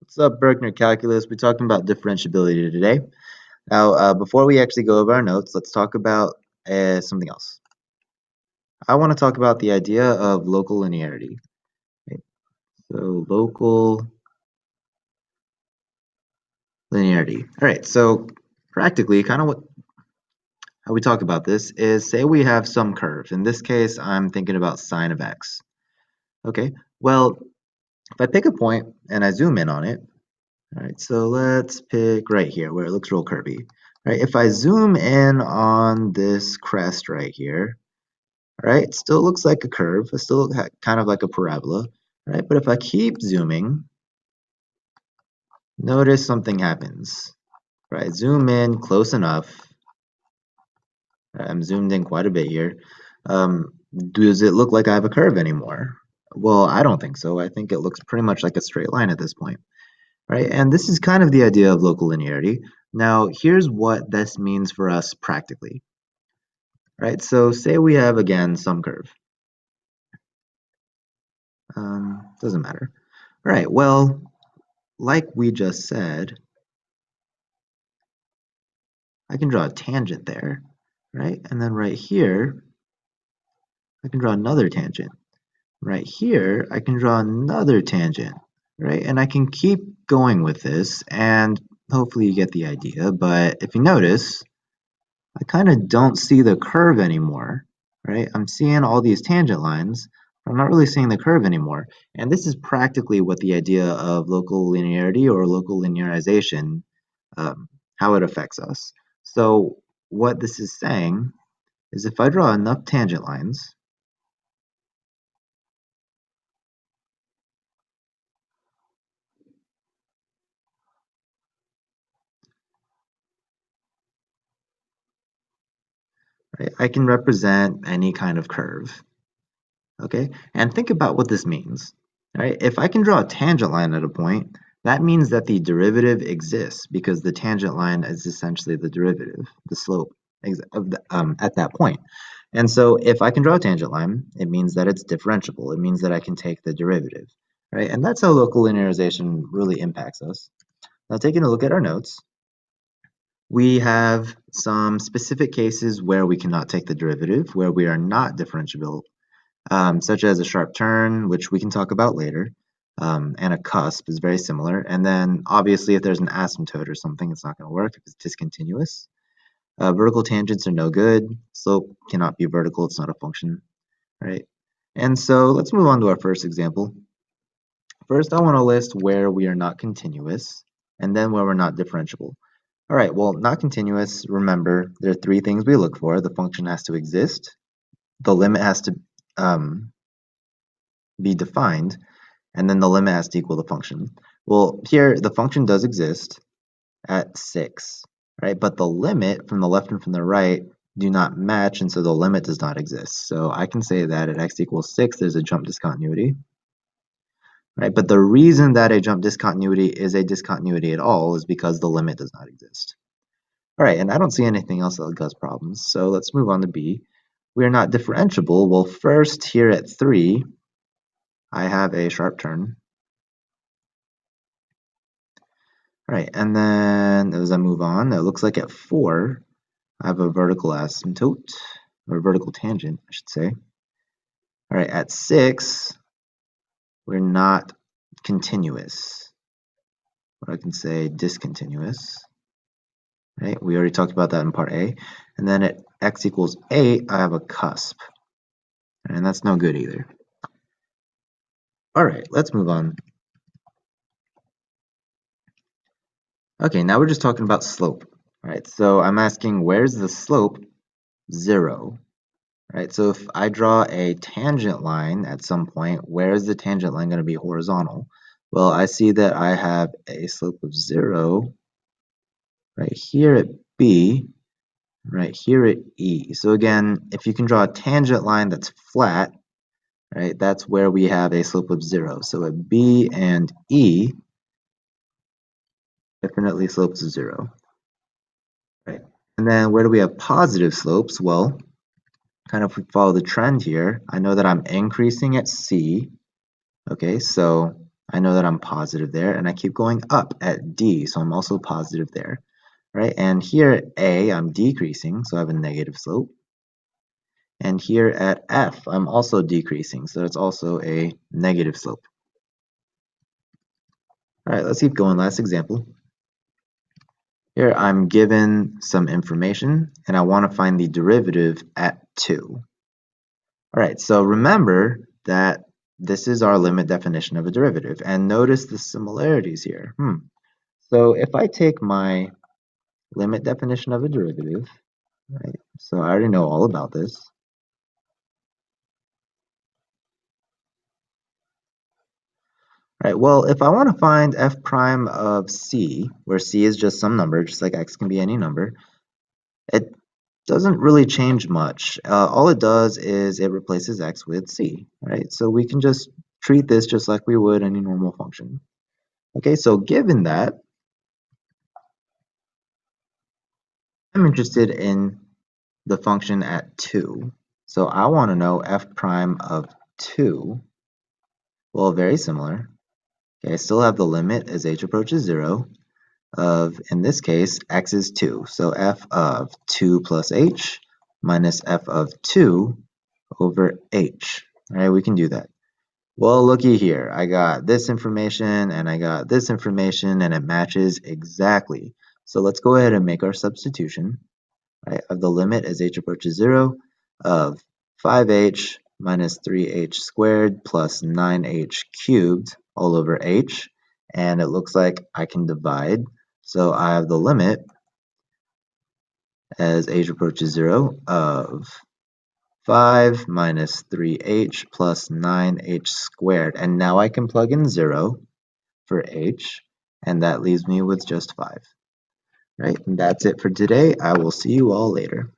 What's up, Berkner Calculus? We're talking about differentiability today. Now, before we actually go over our notes, let's talk about something else. I want to talk about the idea of local linearity. Okay? So, local linearity. All right, so practically, kind of how we talk about this is say we have some curve. In this case, I'm thinking about sine of x. Okay, well, if I pick a point and I zoom in on it, all right, so let's pick right here where it looks real curvy. All right, if I zoom in on this crest right here, all right, it still looks like a curve. It still looks kind of like a parabola, all right? But if I keep zooming, notice something happens. Right, zoom in close enough. I'm zoomed in quite a bit here. Does it look like I have a curve anymore? Well, I don't think so. I think it looks pretty much like a straight line at this point. Right? And this is kind of the idea of local linearity. Now, here's what this means for us practically. Right? So say we have, again, some curve. Doesn't matter. All right, well, like we just said, I can draw a tangent there, right? And then right here, I can draw another tangent. Right here, I can draw another tangent, right? And I can keep going with this, and hopefully you get the idea. But if you notice, I kind of don't see the curve anymore, right? I'm seeing all these tangent lines, but I'm not really seeing the curve anymore. And this is practically what the idea of local linearity or local linearization, how it affects us. So what this is saying is if I draw enough tangent lines, right, I can represent any kind of curve. Okay, and think about what this means. Right? If I can draw a tangent line at a point, that means that the derivative exists because the tangent line is essentially the derivative, the slope of at that point. And so if I can draw a tangent line, it means that it's differentiable. It means that I can take the derivative, right? And that's how local linearization really impacts us. Now, taking a look at our notes, we have some specific cases where we cannot take the derivative, where we are not differentiable, such as a sharp turn, which we can talk about later, and a cusp is very similar. And then obviously if there's an asymptote or something, it's not going to work if it's discontinuous. Vertical tangents are no good. Slope cannot be vertical. It's not a function, right? And so let's move on to our first example. First, I want to list where we are not continuous and then where we're not differentiable. All right, well, not continuous, remember, there are three things we look for. The function has to exist, the limit has to be defined, and then the limit has to equal the function. Well, here the function does exist at 6, right? But the limit from the left and from the right do not match, and so the limit does not exist. So I can say that at x equals 6, there's a jump discontinuity, right? But the reason that a jump discontinuity is a discontinuity at all is because the limit does not exist. All right, and I don't see anything else that causes problems, so let's move on to B. We are not differentiable. Well, first here at 3, I have a sharp turn. Right, and then as I move on, it looks like at 4, I have a vertical asymptote, or vertical tangent, I should say. All right, at 6, we're not continuous, or I can say discontinuous. Right, we already talked about that in part A. And then at x equals 8, I have a cusp, and that's no good either. All right, let's move on. Okay, now we're just talking about slope. All right, so I'm asking where's the slope 0? Right, so if I draw a tangent line at some point, where is the tangent line going to be horizontal? Well, I see that I have a slope of 0 right here at B, right here at E. So again, if you can draw a tangent line that's flat, right, that's where we have a slope of 0. So at B and E, definitely slopes of 0. Right, and then where do we have positive slopes? Well, kind of if we follow the trend here, I know that I'm increasing at C. Okay, so I know that I'm positive there, and I keep going up at D, so I'm also positive there, right? And here at A, I'm decreasing, so I have a negative slope. And here at F, I'm also decreasing, so it's also a negative slope. All right, let's keep going. Last example. Here I'm given some information, and I want to find the derivative at 2. All right, so remember that this is our limit definition of a derivative, and notice the similarities here. So if I take my limit definition of a derivative, right, so I already know all about this. All right, well, if I want to find f prime of c, where c is just some number, just like x can be any number, it doesn't really change much. All it does is it replaces x with c, right? So we can just treat this just like we would any normal function. Okay, so given that, I'm interested in the function at 2. So I want to know f prime of 2. Well, very similar. Okay, I still have the limit as h approaches 0 of, in this case, x is 2. So f of 2 plus h minus f of 2 over h. All right, we can do that. Well, looky here. I got this information and I got this information and it matches exactly. So let's go ahead and make our substitution, right, of the limit as h approaches 0 of 5h minus 3h squared plus 9h cubed all over h. And it looks like I can divide. So I have the limit as h approaches 0 of 5 minus 3h plus 9h squared. And now I can plug in 0 for h, and that leaves me with just 5. Right? And that's it for today. I will see you all later.